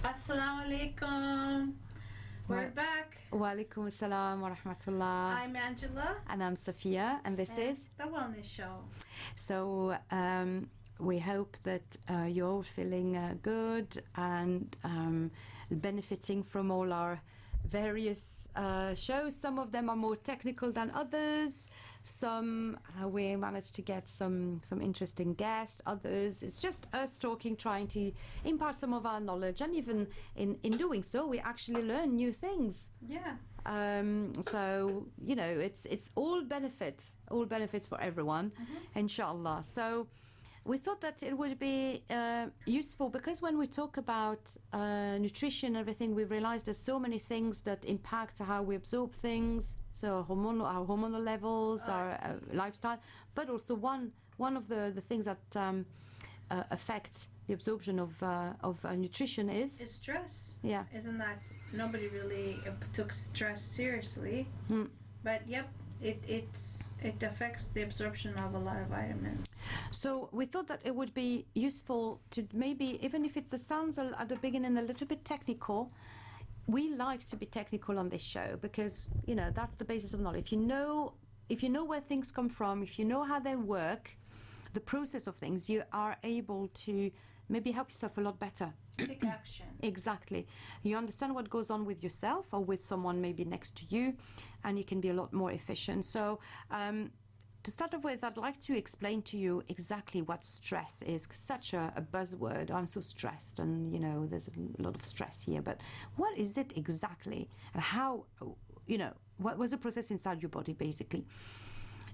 Assalamu alaikum. We're back. Wa alaikum assalam wa rahmatullah. I'm Angela. And I'm Safiya, and this is The Wellness Show. So we hope that you're all feeling good and benefiting from all our various shows. Some of them are more technical than others. Some we managed to get some interesting guests. Others it's just us talking, trying to impart some of our knowledge, and even in doing so we actually learn new things. Yeah. So it's all benefits for everyone, inshallah. So we thought that it would be useful, because when we talk about nutrition and everything, we realize there's so many things that impact how we absorb things, so our hormonal levels, our lifestyle, but also one of the things that affects the absorption of nutrition is stress. Yeah. Isn't that nobody really took stress seriously? But yep, it affects the absorption of a lot of vitamins. So we thought that it would be useful to maybe, even if it sounds at the beginning a little bit technical, we like to be technical on this show, because that's the basis of knowledge. If you know where things come from, if you know how they work, the process of things, you are able to maybe help yourself a lot better. Take action. Exactly. You understand what goes on with yourself or with someone maybe next to you, and you can be a lot more efficient. So to start off with, I'd like to explain to you exactly what stress is. Such a buzzword. I'm so stressed, and there's a lot of stress here. But what is it exactly, and how? What was the process inside your body, basically?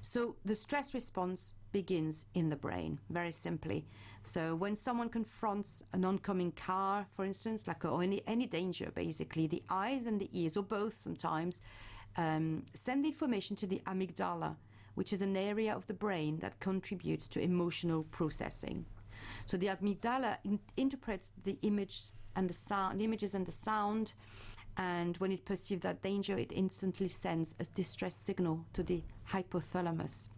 So the stress response begins in the brain, very simply. So when someone confronts an oncoming car, for instance, or any danger, basically, the eyes and the ears, or both sometimes, send the information to the amygdala, which is an area of the brain that contributes to emotional processing. So the amygdala interprets the images and the sound, and when it perceives that danger, it instantly sends a distress signal to the hypothalamus.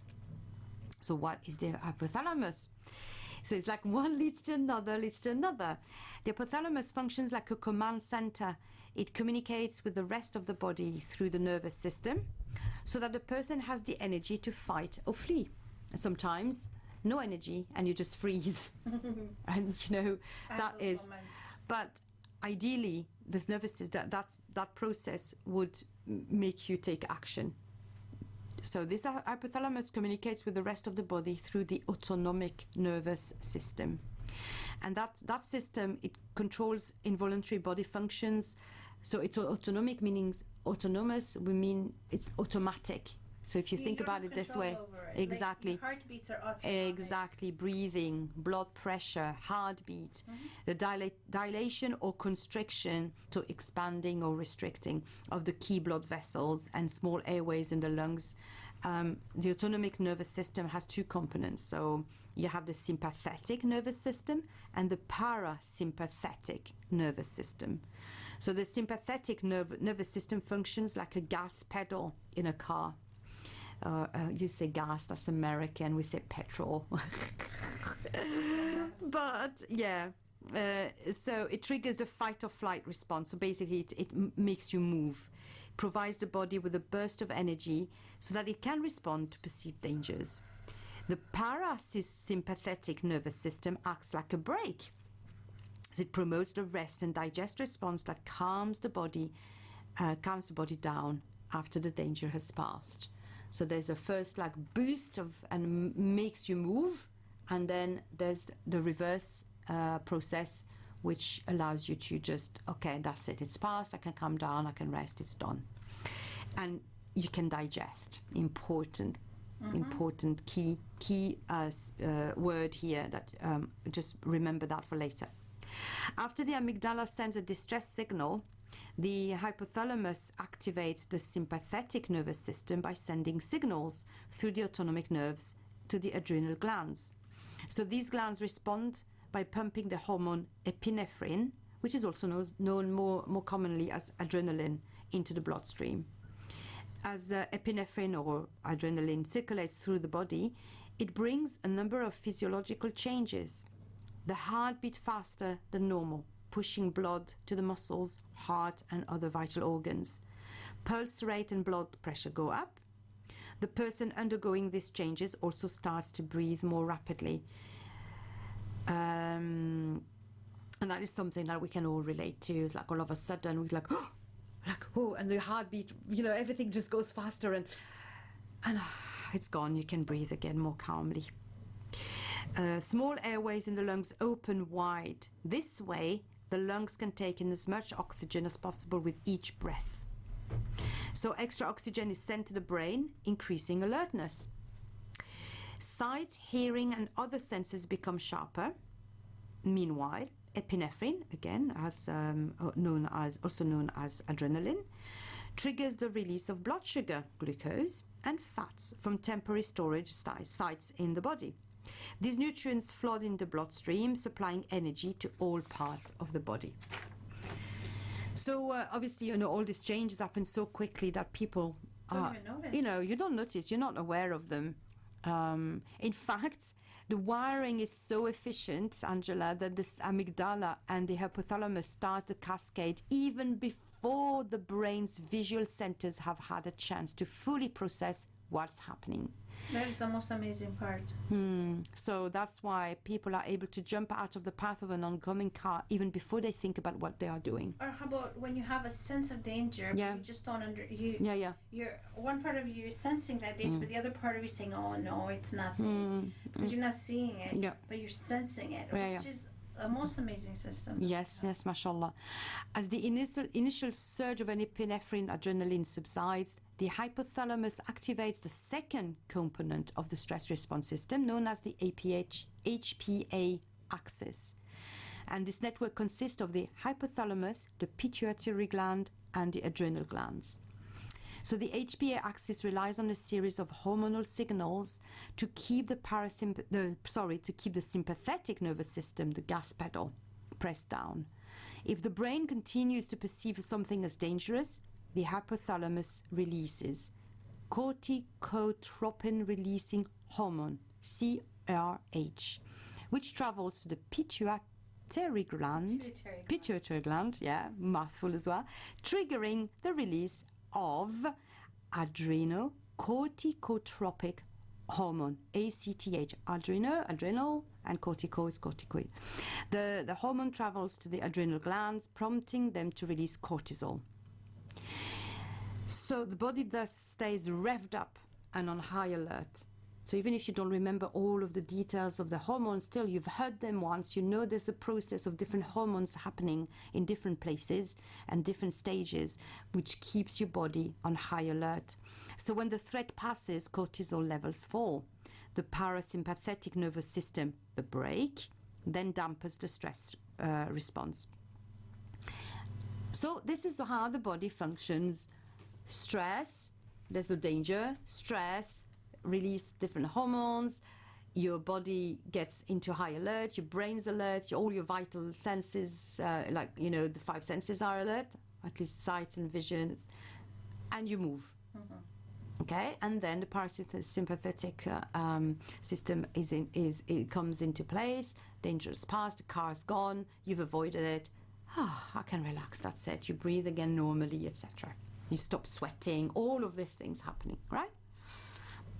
So what is the hypothalamus? So it's like one leads to another. The hypothalamus functions like a command center. It communicates with the rest of the body through the nervous system, so that the person has the energy to fight or flee. Sometimes no energy, and you just freeze. And that is moments. But ideally, this nervous system, that process would make you take action. So this hypothalamus communicates with the rest of the body through the autonomic nervous system, and that system, it controls involuntary body functions. So it's autonomic, meaning autonomous. We mean it's automatic. So if you think about it this way, exactly, like heartbeats are automatic. Exactly, breathing, blood pressure, heartbeat, the dilation or constriction, to expanding or restricting of the key blood vessels and small airways in the lungs. The autonomic nervous system has two components. So you have the sympathetic nervous system and the parasympathetic nervous system. So the sympathetic nervous system functions like a gas pedal in a car. You say gas, that's American. We say petrol. But yeah, so it triggers the fight or flight response. So basically it makes you move, provides the body with a burst of energy so that it can respond to perceived dangers. The parasympathetic nervous system acts like a brake. It promotes the rest and digest response that calms the body down after the danger has passed. So there's a first boost and makes you move, and then there's the reverse process, which allows you to just, okay, that's it, it's passed, I can calm down, I can rest, it's done. And you can digest. Important key word here, that just remember that for later. After the amygdala sends a distress signal, the hypothalamus activates the sympathetic nervous system by sending signals through the autonomic nerves to the adrenal glands. So these glands respond by pumping the hormone epinephrine, which is also known more commonly as adrenaline, into the bloodstream. As epinephrine or adrenaline circulates through the body, it brings a number of physiological changes. The heart beats faster than normal. pushing blood to the muscles, heart, and other vital organs. Pulse rate and blood pressure go up. The person undergoing these changes also starts to breathe more rapidly. And that is something that we can all relate to. It's like all of a sudden we're like, oh, and the heartbeat, everything just goes faster and it's gone. You can breathe again more calmly. Small airways in the lungs open wide. This way, the lungs can take in as much oxygen as possible with each breath. So extra oxygen is sent to the brain, increasing alertness. Sight, hearing, and other senses become sharper. Meanwhile, epinephrine, again, also known as adrenaline, triggers the release of blood sugar, glucose, and fats from temporary storage sites in the body. These nutrients flood in the bloodstream, supplying energy to all parts of the body. So obviously, all these changes happen so quickly that people, Don't even notice. You don't notice, you're not aware of them. In fact, the wiring is so efficient, Angela, that the amygdala and the hypothalamus start the cascade even before the brain's visual centers have had a chance to fully process what's happening. That is the most amazing part. So that's why people are able to jump out of the path of an oncoming car even before they think about what they are doing. Or how about when you have a sense of danger, Yeah. but you just don't you're one part of you is sensing that danger, but the other part of you is saying, oh no, it's nothing. Because you're not seeing it, Yeah. but you're sensing it, Yeah, which is the most amazing system. Yes, mashallah. As the initial surge of an epinephrine adrenaline subsides, the hypothalamus activates the second component of the stress response system, known as the HPA axis. And this network consists of the hypothalamus, the pituitary gland, and the adrenal glands. So the HPA axis relies on a series of hormonal signals to keep to keep the sympathetic nervous system, the gas pedal, pressed down. If the brain continues to perceive something as dangerous, the hypothalamus releases corticotropin releasing hormone, CRH, which travels to the pituitary gland, mouthful as well, triggering the release of adrenocorticotropic hormone, ACTH. Adrenal, and cortico is corticoid. The hormone travels to the adrenal glands, prompting them to release cortisol. So the body thus stays revved up and on high alert. So even if you don't remember all of the details of the hormones, still you've heard them once, you know there's a process of different hormones happening in different places and different stages, which keeps your body on high alert. So when the threat passes, cortisol levels fall. The parasympathetic nervous system, the brake, then dampens the stress response. So this is how the body functions. Stress, there's a danger, stress, release different hormones, your body gets into high alert, your brain's alert, all your vital senses, the 5 senses are alert, at least sight and vision, and you move. Okay, and then the parasympathetic system comes into place. Dangerous past, the car's gone, you've avoided it. I can relax, that's it. You breathe again normally, etc. You stop sweating, all of these things happening, right?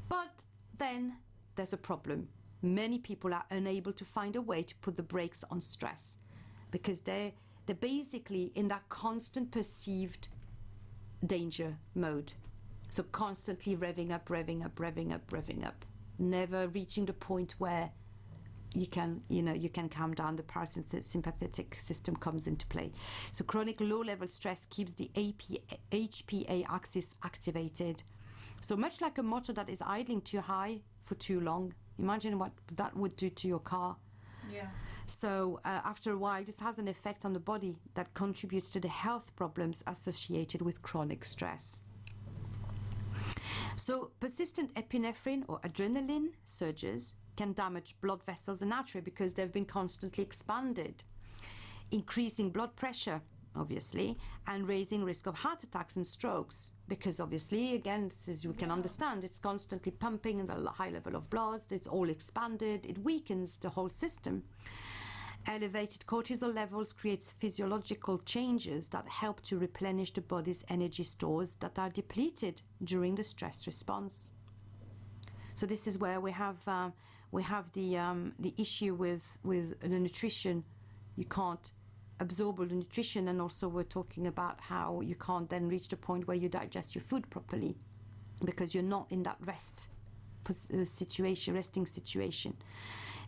But then there's a problem. Many people are unable to find a way to put the brakes on stress because they're basically in that constant perceived danger mode. So constantly revving up, never reaching the point where you can calm down. The parasympathetic system comes into play. So chronic low-level stress keeps the HPA axis activated. So much like a motor that is idling too high for too long. Imagine what that would do to your car. Yeah. So after a while, this has an effect on the body that contributes to the health problems associated with chronic stress. So persistent epinephrine or adrenaline surges can damage blood vessels and artery because they've been constantly expanded, increasing blood pressure, obviously, and raising risk of heart attacks and strokes because obviously, again, as you can understand, it's constantly pumping the high level of blood, it's all expanded, it weakens the whole system. Elevated cortisol levels creates physiological changes that help to replenish the body's energy stores that are depleted during the stress response. So this is where we have the issue with the nutrition. You can't absorb all the nutrition, and also we're talking about how you can't then reach the point where you digest your food properly because you're not in that resting situation.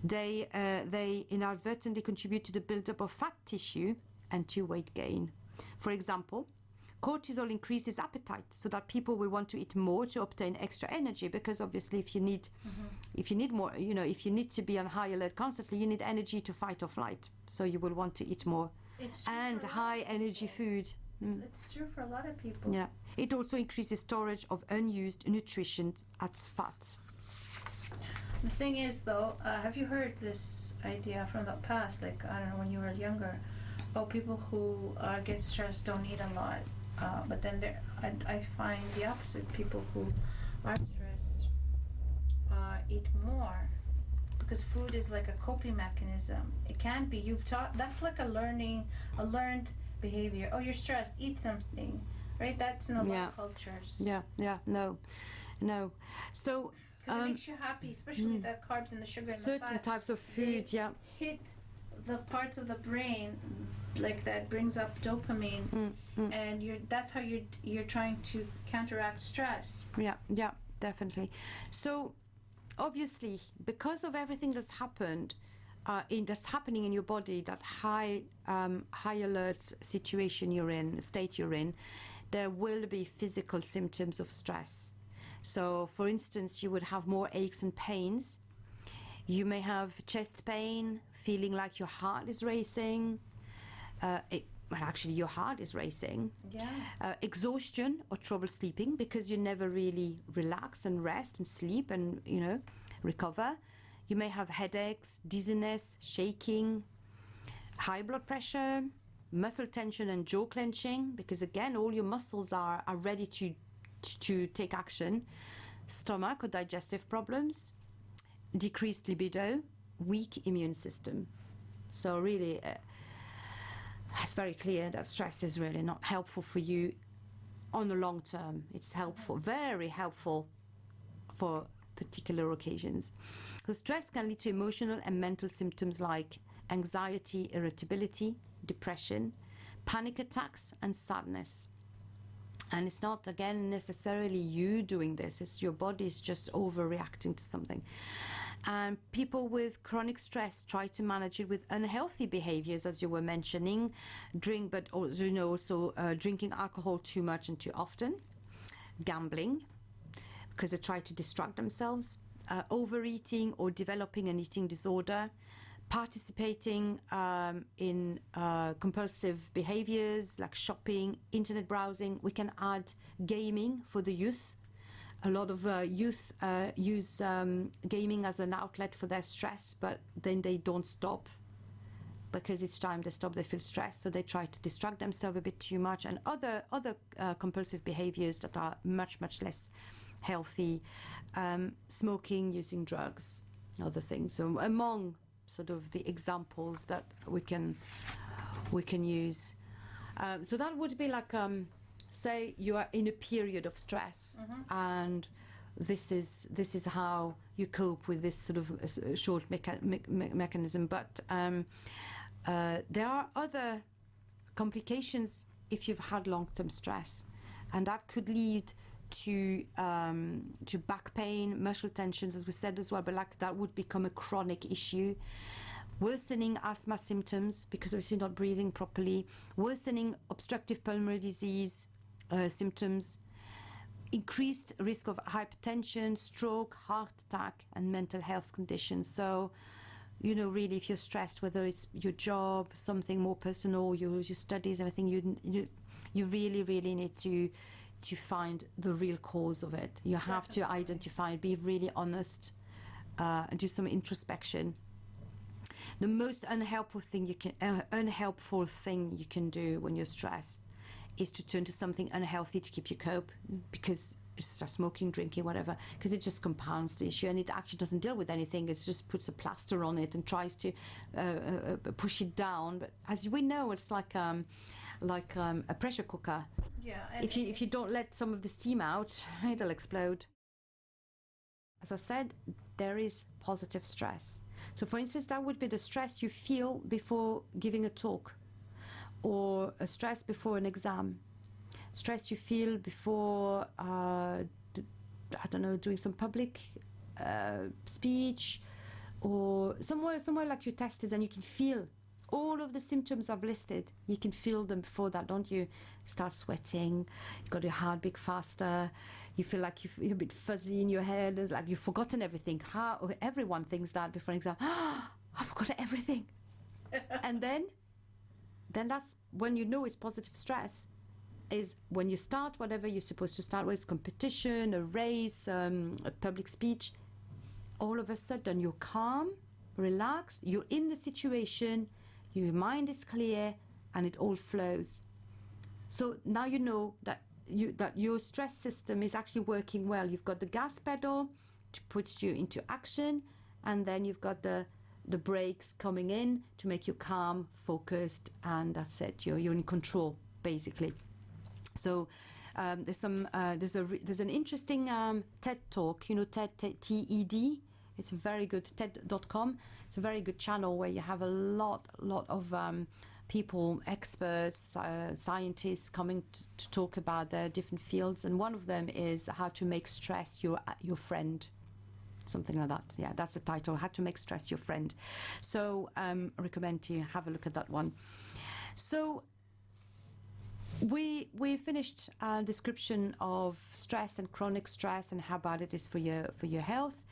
They inadvertently contribute to the buildup of fat tissue and to weight gain. For example, cortisol increases appetite, so that people will want to eat more to obtain extra energy, because obviously if you need more, if you need to be on high alert constantly, you need energy to fight or flight, so you will want to eat more and high energy food. It's true for a lot of people. Yeah, it also increases storage of unused nutrition as fat. The thing is, though, have you heard this idea from the past? Like, I don't know, when you were younger, people who get stressed don't eat a lot. But then I find the opposite. People who are stressed eat more, because food is like a coping mechanism. It can be. You've taught. That's like a learned behavior. Oh, you're stressed. Eat something, right? That's in a lot of cultures. No. So. Because it makes you happy, especially the carbs and the sugar and the fat. Certain types of food, hit the parts of the brain like that brings up dopamine, and that's how you're trying to counteract stress. Yeah, definitely. So obviously, because of everything that's happened, that's happening in your body, that high alert state you're in, there will be physical symptoms of stress. So, for instance, you would have more aches and pains. You may have chest pain, feeling like your heart is racing. Actually, your heart is racing. Yeah. Exhaustion or trouble sleeping, because you never really relax and rest and sleep and, recover. You may have headaches, dizziness, shaking, high blood pressure, muscle tension and jaw clenching, because, again, all your muscles are ready to take action. Stomach or digestive problems, decreased libido, weak immune system. So really, it's very clear that stress is really not helpful for you on the long term. It's helpful, very helpful for particular occasions. So stress can lead to emotional and mental symptoms like anxiety, irritability, depression, panic attacks, and sadness. And it's not, again, necessarily you doing this. It's your body is just overreacting to something. And people with chronic stress try to manage it with unhealthy behaviors, as you were mentioning, but also drinking alcohol too much and too often, gambling, because they try to distract themselves, overeating or developing an eating disorder, participating in compulsive behaviors like shopping, internet browsing. We can add gaming for the youth. A lot of youth use gaming as an outlet for their stress, but then they don't stop, because each time they stop they feel stressed, so they try to distract themselves a bit too much. And other compulsive behaviors that are much less healthy, smoking, using drugs, other things. So among sort of the examples that we can use. So that would be like, say you are in a period of stress, and this is how you cope with this sort of short mechanism. But there are other complications if you've had long-term stress, and that could lead to back pain, muscle tensions, as we said as well, but like that would become a chronic issue. Worsening asthma symptoms, because obviously not breathing properly. Worsening obstructive pulmonary disease symptoms. Increased risk of hypertension, stroke, heart attack, and mental health conditions. So, really, if you're stressed, whether it's your job, something more personal, your studies, everything, you really need to find the real cause of it. You have to identify, be really honest, and do some introspection. The most unhelpful thing you can do when you're stressed is to turn to something unhealthy to keep you cope, because start smoking, drinking, whatever, because it just compounds the issue, and it actually doesn't deal with anything. It just puts a plaster on it and tries to push it down. But as we know, it's like a pressure cooker. Yeah. If you don't let some of the steam out, it'll explode. As I said, there is positive stress. So for instance, that would be the stress you feel before giving a talk, or a stress before an exam, stress you feel before, I don't know, doing some public speech, or somewhere like you're tested and you can feel all of the symptoms I've listed. You can feel them before that, don't you? Start sweating, you got your heart beat faster, you feel like you're a bit fuzzy in your head, it's like you've forgotten everything. Everyone thinks that before an exam. I've forgotten everything. And then that's when you know it's positive stress, is when you start whatever you're supposed to start with, competition, a race, a public speech. All of a sudden you're calm, relaxed, you're in the situation, your mind is clear, and it all flows. So now you know that your stress system is actually working well. You've got the gas pedal to put you into action, and then you've got the brakes coming in to make you calm, focused, and that's it. You're in control, basically. So there's an interesting TED talk. You know, TED. It's very good. TED.com. It's a very good channel where you have a lot of people, experts, scientists coming to talk about their different fields, and one of them is how to make stress your friend. Something like that. Yeah, that's the title, How to Make Stress Your Friend. So I recommend you have a look at that one. So we finished a description of stress and chronic stress and how bad it is for your health,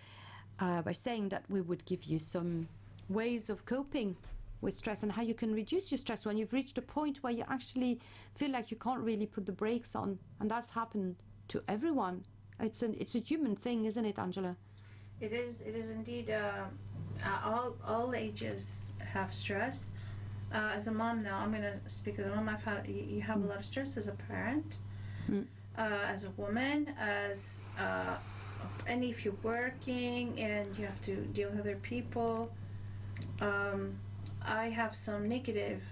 by saying that we would give you some ways of coping with stress and how you can reduce your stress when you've reached a point where you actually feel like you can't really put the brakes on. And that's happened to everyone. It's a human thing, isn't it, Angela? It is indeed. All ages have stress. As a mom now, I'm going to speak as a mom. You have a lot of stress as a parent, as a woman, and if you're working and you have to deal with other people. I have some negative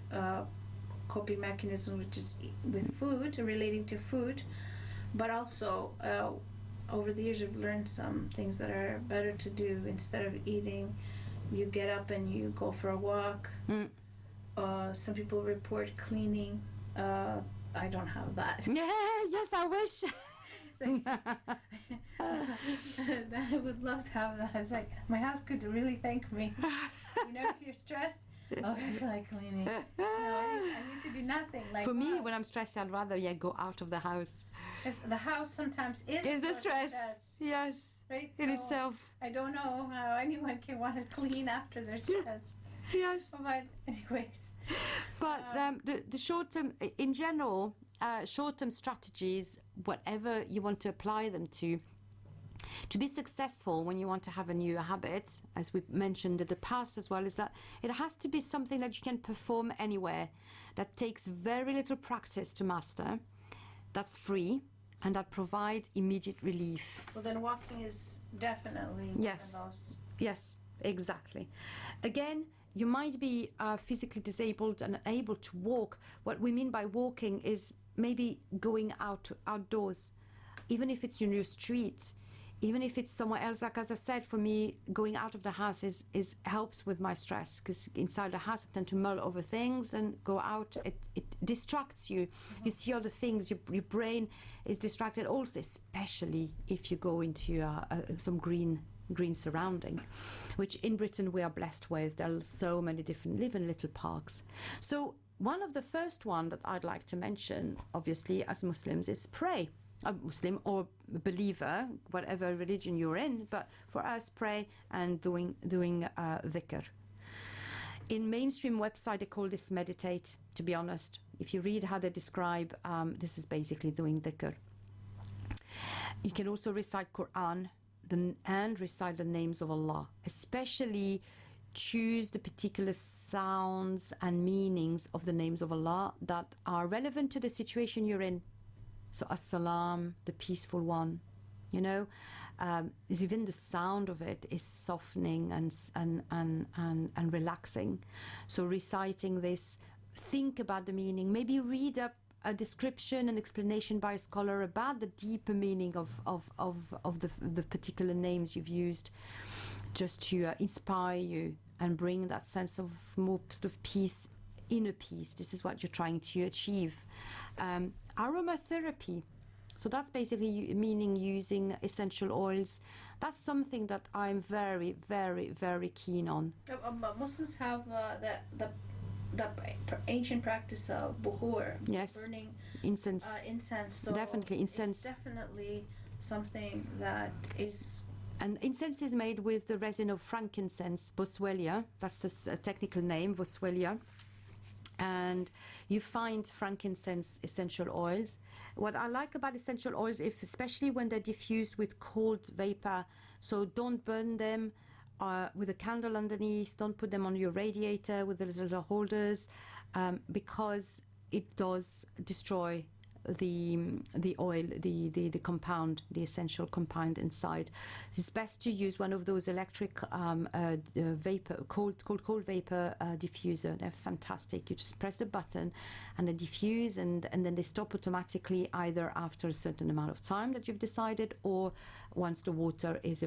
coping mechanisms, which is with food, relating to food, but also over the years I've learned some things that are better to do. Instead of eating, you get up and you go for a walk. Some people report cleaning. I don't have that. Yeah, yes, I wish. I would love to have that. It's like my house could really thank me. You know, if you're stressed, I feel like cleaning. No, I need to do nothing. Like for me, when I'm stressed, I'd rather go out of the house. The house sometimes is a stress. Yes, right? In so itself. I don't know how anyone can want to clean after their stress. Yes. But anyways. But the short term, in general, short-term strategies, whatever you want to apply them to be successful when you want to have a new habit, as we mentioned in the past as well, is that it has to be something that you can perform anywhere, that takes very little practice to master, that's free, and that provides immediate relief. Well, then walking is definitely one of those. Yes, exactly. Again, you might be physically disabled and unable to walk. What we mean by walking is maybe going outdoors, even if it's in your street, even if it's somewhere else. Like as I said, for me, going out of the house is helps with my stress, because inside the house I tend to mull over things. Then go out, it distracts you. You see other things. Your brain is distracted. Also, especially if you go into some green surrounding, which in Britain we are blessed with. There are so many different little parks. So one of the first one that I'd like to mention, obviously, as Muslims, is pray. A Muslim or a believer, whatever religion you're in, but for us, pray and doing dhikr. In mainstream website, they call this meditate, to be honest. If you read how they describe, this is basically doing dhikr. You can also recite Quran and recite the names of Allah, especially choose the particular sounds and meanings of the names of Allah that are relevant to the situation you're in. So as-salam, the peaceful one, you know, even the sound of it is softening and relaxing. So reciting this, think about the meaning, maybe read up a description and explanation by a scholar about the deeper meaning of the particular names you've used, just to inspire you and bring that sense of more sort of peace, inner peace. This is what you're trying to achieve. Aromatherapy, so that's basically meaning using essential oils. That's something that I'm very, very, very keen on. Muslims have the ancient practice of bukhur, Yes, burning incense. Incense. So Definitely incense. It's definitely something that is. And incense is made with the resin of frankincense, Boswellia. That's a technical name, Boswellia. And you find frankincense essential oils. What I like about essential oils, especially when they're diffused with cold vapor, so don't burn them with a candle underneath, don't put them on your radiator with the little holders, because it does destroy the oil, the compound, the essential compound inside. It's best to use one of those electric vapor, cold vapor diffuser. They're fantastic. You just press the button and they diffuse, and then they stop automatically, either after a certain amount of time that you've decided, or once the water is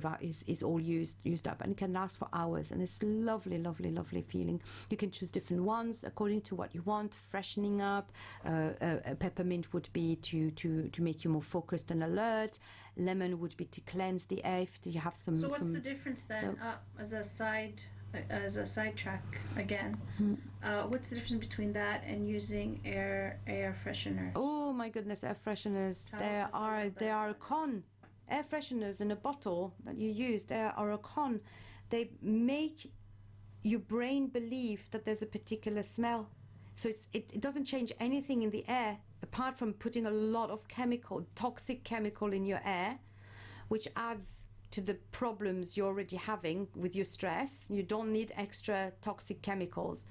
all used up, and it can last for hours, and it's lovely, lovely, lovely feeling. You can choose different ones according to what you want. Freshening up, peppermint would be to make you more focused and alert. Lemon would be to cleanse the air if you have some. So what's the difference then? As a sidetrack again, what's the difference between that and using air freshener? Oh my goodness, air fresheners! They are a con. Air fresheners in a bottle that you use, they are a con. They make your brain believe that there's a particular smell. So it doesn't change anything in the air apart from putting a lot of toxic chemical in your air, which adds to the problems you're already having with your stress. You don't need extra toxic chemicals.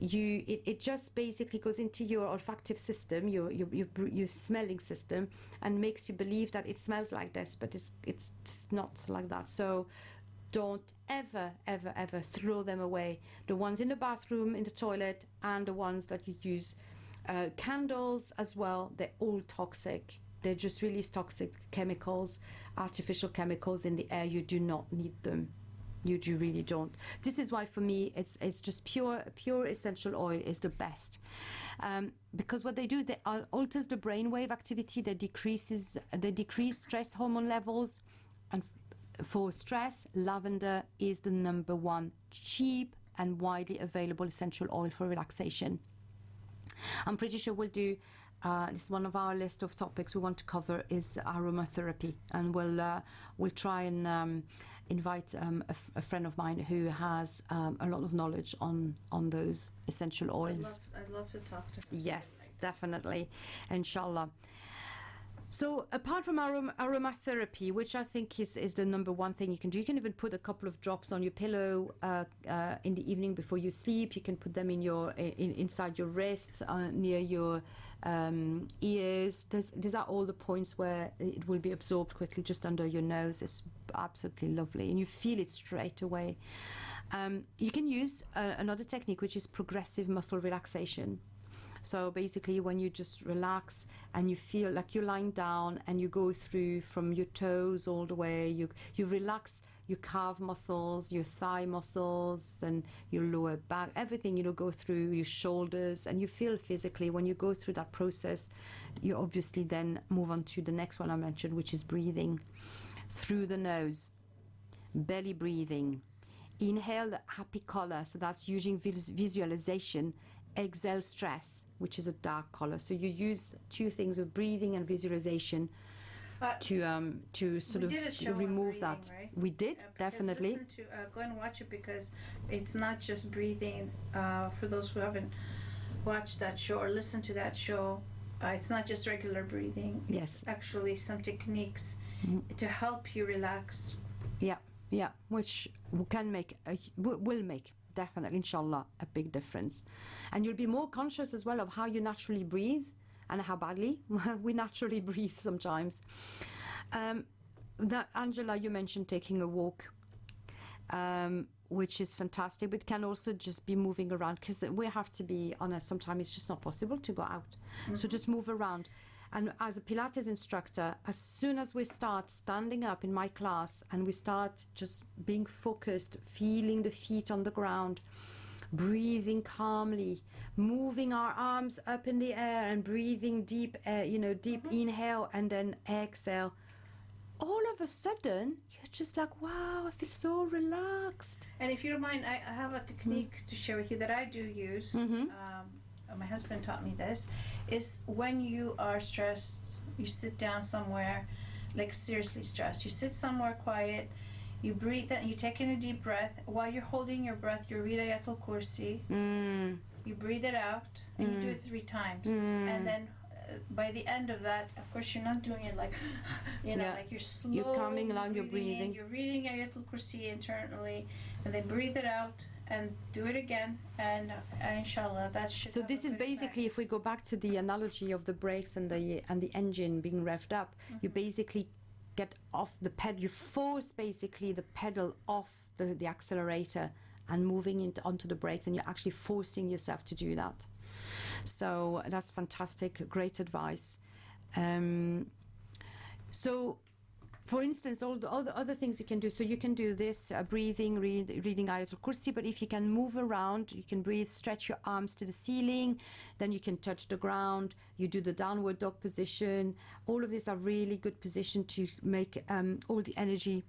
It just basically goes into your olfactive system, your smelling system, and makes you believe that it smells like this, but it's not like that. So don't ever throw them away. The ones in the bathroom, in the toilet, and the ones that you use. Candles as well, they're all toxic. They just release toxic chemicals, artificial chemicals in the air. You do not need them. You really don't. This is why for me it's just pure essential oil is the best, because what they do, they alters the brainwave activity. They decrease stress hormone levels, and for stress, lavender is the number one cheap and widely available essential oil for relaxation. I'm pretty sure we'll do. This is one of our list of topics we want to cover is aromatherapy, and we'll try and invite a friend of mine who has a lot of knowledge on those essential oils. I'd love to talk to her. Yes, definitely, inshallah. So apart from aromatherapy, which I think is the number one thing you can do, you can even put a couple of drops on your pillow in the evening before you sleep. You can put them inside your wrists, near your ears. These are all the points where it will be absorbed quickly, just under your nose. It's absolutely lovely, and you feel it straight away. You can use another technique, which is progressive muscle relaxation. So basically, when you just relax and you feel like you're lying down, and you go through from your toes all the way, you relax your calf muscles, your thigh muscles, then your lower back, everything, go through your shoulders, and you feel physically when you go through that process. You obviously then move on to the next one I mentioned, which is breathing through the nose, belly breathing. Inhale the happy color, so that's using visualization. Exhale stress, which is a dark color. So you use two things of breathing and visualization to sort of remove breathing, that. Right? We did, definitely. Go and watch it, because it's not just breathing. For those who haven't watched that show or listened to that show, it's not just regular breathing. Yes. It's actually some techniques to help you relax. Yeah, which will make definitely, inshallah, a big difference. And you'll be more conscious as well of how you naturally breathe, and how badly we naturally breathe sometimes. That Angela, you mentioned taking a walk, which is fantastic, but can also just be moving around, because we have to be honest, sometimes it's just not possible to go out. So just move around. And as a Pilates instructor, as soon as we start standing up in my class and we start just being focused, feeling the feet on the ground, breathing calmly, moving our arms up in the air and breathing deep, deep inhale and then exhale, all of a sudden you're just like, wow, I feel so relaxed. And if you don't mind, I have a technique to share with you that I do use. My husband taught me this, is when you are stressed, you sit down somewhere, like seriously stressed, you sit somewhere quiet, you breathe, and you take in a deep breath. While you're holding your breath, you read Ayatul Kursi, you breathe it out, and you do it 3 times. And then by the end of that, of course, you're not doing it like, like you're slow. You're coming along, you're breathing. You're reading Ayatul Kursi internally, and then breathe it out and do it again, and inshallah, that should. So this is basically, if we go back to the analogy of the brakes and the engine being revved up, you basically get off the pedal, you force basically the pedal off the accelerator and moving onto the brakes, and you're actually forcing yourself to do that. So that's fantastic, great advice. So for instance, all the other things you can do, so you can do this, breathing, reading Ayatul Kursi, but if you can move around, you can breathe, stretch your arms to the ceiling, then you can touch the ground, you do the downward dog position. All of these are really good position to make all the energy,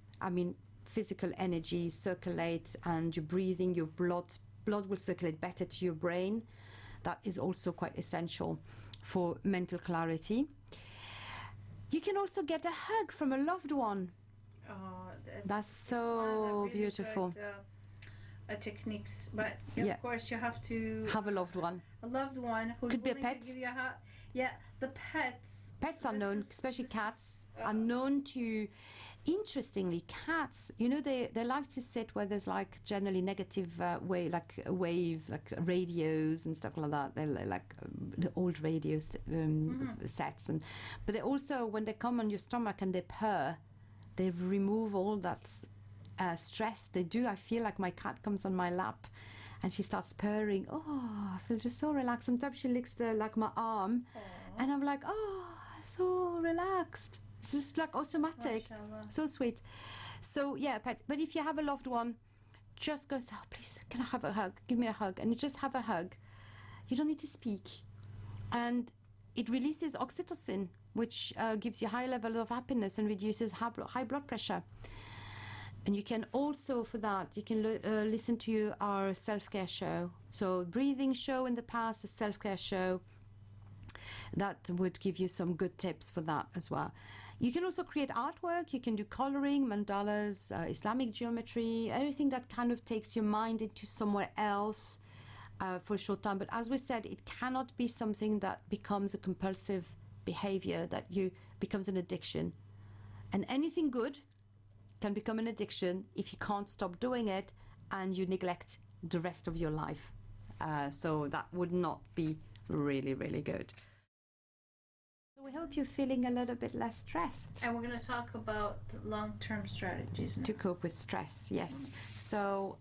physical energy circulate, and your breathing, your blood will circulate better to your brain. That is also quite essential for mental clarity. You can also get a hug from a loved one. Oh, that's so really beautiful. Good, techniques, but of course you have to have a loved one. A loved one who's could be a willing pet. To give you the pets. Pets are known, especially cats, are known to. Interestingly, cats, they like to sit where there's like generally negative waves, like radios and stuff like that. They're like the old radio sets, but they also, when they come on your stomach and they purr, they remove all that stress. They do. I feel like my cat comes on my lap, and she starts purring. Oh, I feel just so relaxed. Sometimes she licks my arm, and I'm like, oh, so relaxed. It's just like automatic. Mashallah. So sweet. So pet. But if you have a loved one, just go, oh, please, can I have a hug? Give me a hug. And you just have a hug. You don't need to speak. And it releases oxytocin, which gives you high level of happiness and reduces high blood pressure. And you can also, for that, you can listen to our self-care show. So breathing show in the past, a self-care show. That would give you some good tips for that as well. You can also create artwork. You can do coloring, mandalas, Islamic geometry, everything that kind of takes your mind into somewhere else for a short time. But as we said, it cannot be something that becomes a compulsive behavior, that becomes an addiction. And anything good can become an addiction if you can't stop doing it and you neglect the rest of your life. So that would not be really, really good. We hope you're feeling a little bit less stressed. And we're going to talk about long-term strategies now. To cope with stress, yes. So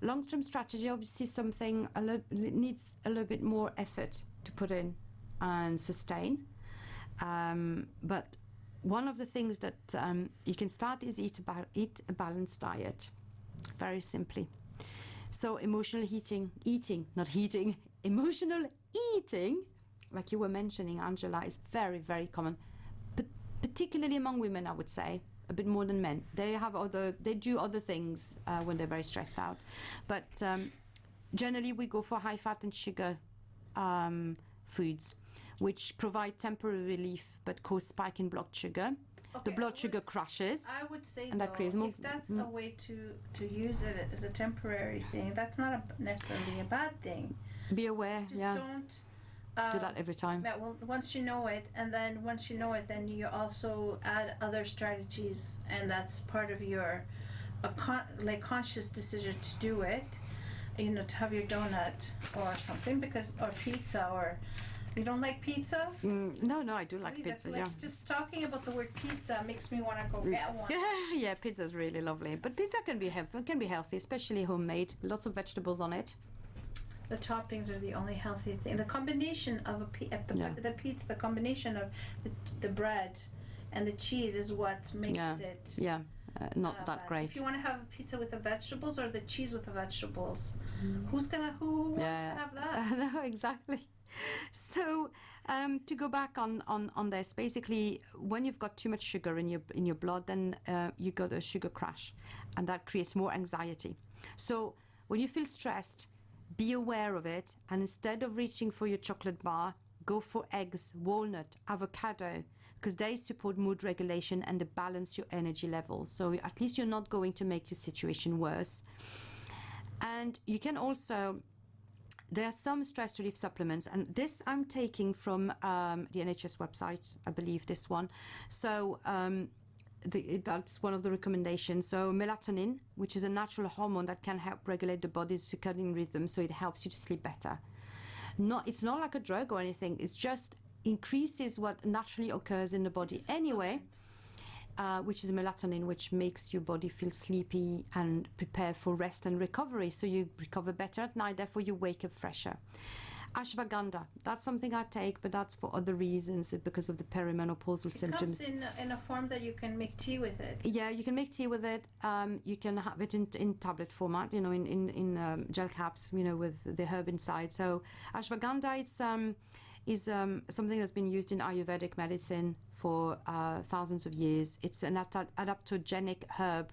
long-term strategy, obviously something needs a little bit more effort to put in and sustain. But one of the things that you can start is eat a balanced diet, very simply. So emotional emotional eating, like you were mentioning, Angela, is very, very common, but particularly among women, I would say, a bit more than men. They do other things when they're very stressed out. But generally we go for high fat and sugar foods, which provide temporary relief but cause spike in blood sugar. Okay, the blood sugar crashes. I would say, and that creates more. If that's a way to use it as a temporary thing, that's not necessarily a bad thing. Be aware. Just don't do that every time. Yeah, well, once you know it, then you also add other strategies, and that's part of your conscious decision to do it. To have your donut or something, or pizza, or You don't like pizza? No, I do like Please, pizza, I feel yeah. like just talking about the word pizza makes me want to go get one. Yeah, pizza's really lovely. But pizza can be healthy, especially homemade. Lots of vegetables on it. The toppings are the only healthy thing. The combination of the pizza, the combination of the bread and the cheese is what makes it. Yeah, not that bad. great. If you want to have a pizza with the vegetables or the cheese with the vegetables, who wants to have that? No, exactly. So to go back on this, basically, when you've got too much sugar in your blood, then you got a sugar crash, and that creates more anxiety. So when you feel stressed, be aware of it, and instead of reaching for your chocolate bar, go for eggs, walnut, avocado, because they support mood regulation and they balance your energy level. So at least you're not going to make your situation worse. And you can also, there are some stress relief supplements, and this I'm taking from the NHS website, I believe this one. So that's one of the recommendations. So melatonin, which is a natural hormone that can help regulate the body's circadian rhythm, so it helps you to sleep better. It's not like a drug or anything. It's just increases what naturally occurs in the body anyway, which is melatonin, which makes your body feel sleepy and prepare for rest and recovery. So you recover better at night, therefore you wake up fresher. Ashwagandha, that's something I take, but that's for other reasons, because of the perimenopausal symptoms. It comes in a form that you can make tea with it. Yeah, you can make tea with it. You can have it in tablet format, in gel caps, with the herb inside. So ashwagandha is something that's been used in Ayurvedic medicine for thousands of years. It's an adaptogenic herb,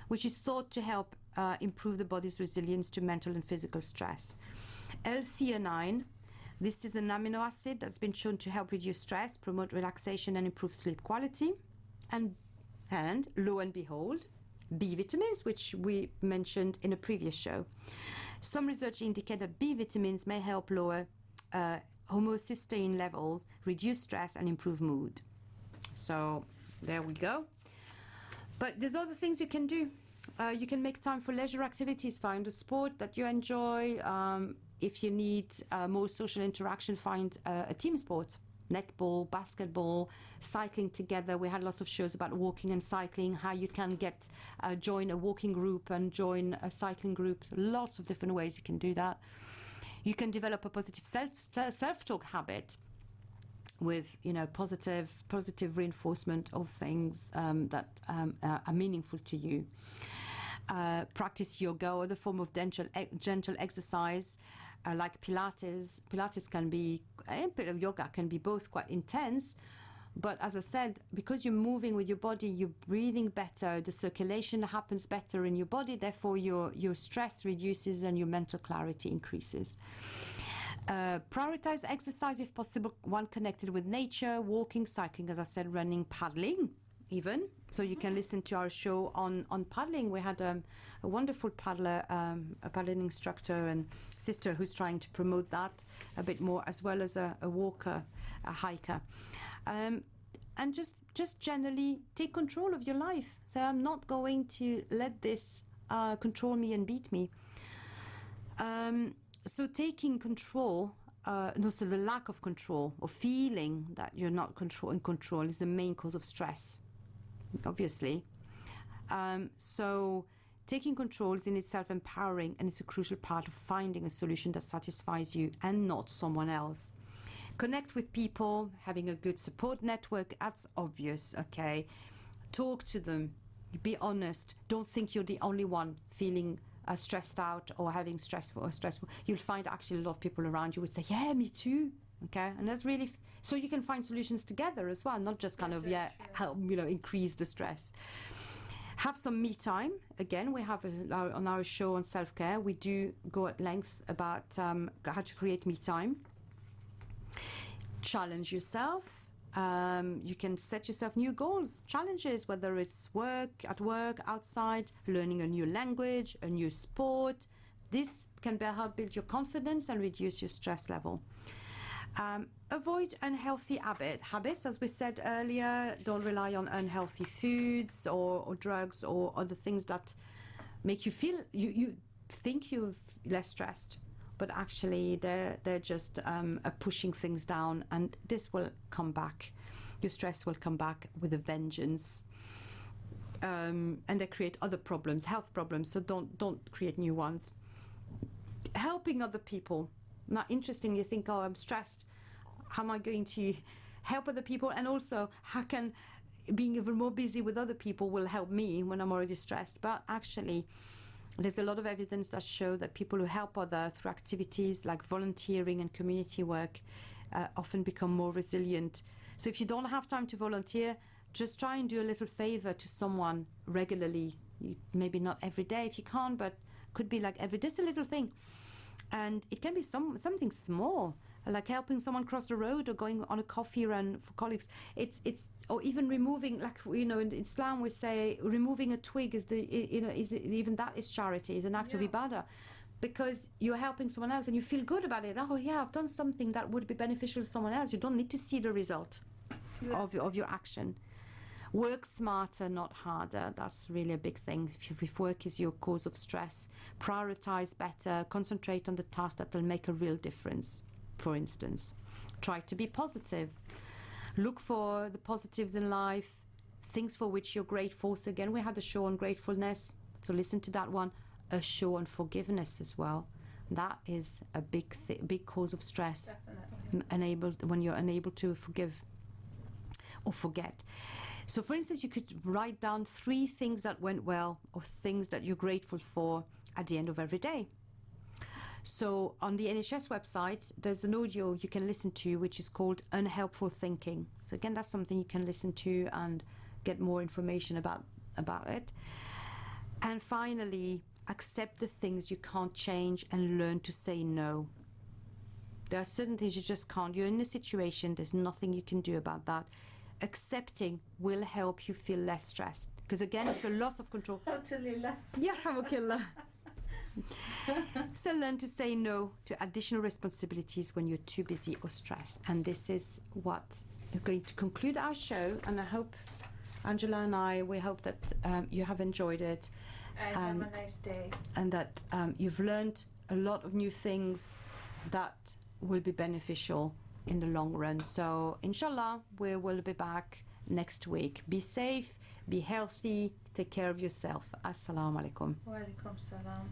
which is thought to help improve the body's resilience to mental and physical stress. L-theanine, this is an amino acid that's been shown to help reduce stress, promote relaxation, and improve sleep quality. And lo and behold, B vitamins, which we mentioned in a previous show. Some research indicate that B vitamins may help lower homocysteine levels, reduce stress, and improve mood. So there we go. But there's other things you can do. You can make time for leisure activities, find a sport that you enjoy. If you need more social interaction, find a team sport. Netball, basketball, cycling together. We had lots of shows about walking and cycling, how you can join a walking group and join a cycling group. Lots of different ways you can do that. You can develop a positive self-talk habit with positive reinforcement of things that are meaningful to you. Practice yoga or the form of gentle exercise like Pilates. Pilates can be, yoga can be both quite intense, but as I said, because you're moving with your body, you're breathing better, the circulation happens better in your body, therefore your stress reduces and your mental clarity increases. Prioritize exercise if possible, one connected with nature, walking, cycling, as I said, running, paddling even. So you can listen to our show on paddling. We had a wonderful paddler, a paddling instructor and sister who's trying to promote that a bit more, as well as a walker, a hiker. And just generally take control of your life. So I'm not going to let this control me and beat me. So taking control, so the lack of control or feeling that you're not in control is the main cause of stress, obviously. So taking control is in itself empowering, and it's a crucial part of finding a solution that satisfies you and not someone else. Connect with people, having a good support network, that's obvious, okay? Talk to them, be honest. Don't think you're the only one feeling stressed out or having stressful. You'll find actually a lot of people around you would say, yeah, me too. Okay, and that's really so you can find solutions together as well, not just help increase the stress. Have some me time. Again, we have on our show on self-care, we do go at length about how to create me time. Challenge yourself. You can set yourself new goals, challenges, whether it's at work, outside, learning a new language, a new sport. This can help build your confidence and reduce your stress level. Avoid unhealthy habits, as we said earlier. Don't rely on unhealthy foods or drugs or other things that make you feel you think you're less stressed, but actually they're just pushing things down, and this will come back. Your stress will come back with a vengeance. And they create other problems, health problems, so don't create new ones. Helping other people. Now, interesting, you think, oh, I'm stressed. How am I going to help other people? And also, how can being even more busy with other people will help me when I'm already stressed? But actually, there's a lot of evidence that show that people who help others through activities like volunteering and community work often become more resilient. So if you don't have time to volunteer, just try and do a little favor to someone regularly. Maybe not every day if you can't, but could be like every, just a little thing. And it can be something small, like helping someone cross the road or going on a coffee run for colleagues. It's or even removing, like, you know, in Islam we say removing a twig is even that is charity, is an act of ibadah, because you're helping someone else and you feel good about it. Oh yeah, I've done something that would be beneficial to someone else. You don't need to see the result of your action. Work smarter, not harder. That's really a big thing. If work is your cause of stress, prioritize better, concentrate on the task that will make a real difference. For instance, try to be positive. Look for the positives in life, things for which you're grateful. So again, we had a show on gratefulness, so listen to that one. A show on forgiveness as well. That is a big cause of stress. Definitely. When you're unable to forgive or forget. So for instance, you could write down 3 things that went well or things that you're grateful for at the end of every day. So on the NHS website, there's an audio you can listen to which is called Unhelpful Thinking. So again, that's something you can listen to and get more information about it. And finally, accept the things you can't change and learn to say no. There are certain things you just can't. You're in a situation, there's nothing you can do about that. Accepting will help you feel less stressed, because again, it's a loss of control. Alhamdulillah. Yarhamukallah. So learn to say no to additional responsibilities when you're too busy or stressed. And this is what is going to conclude our show. And I hope, Angela and I, we hope that you have enjoyed it. And have a nice day. And that you've learned a lot of new things that will be beneficial in the long run. So inshallah, we will be back next week. Be safe, be healthy, take care of yourself. Assalamu alaikum. Wa alaikum salam.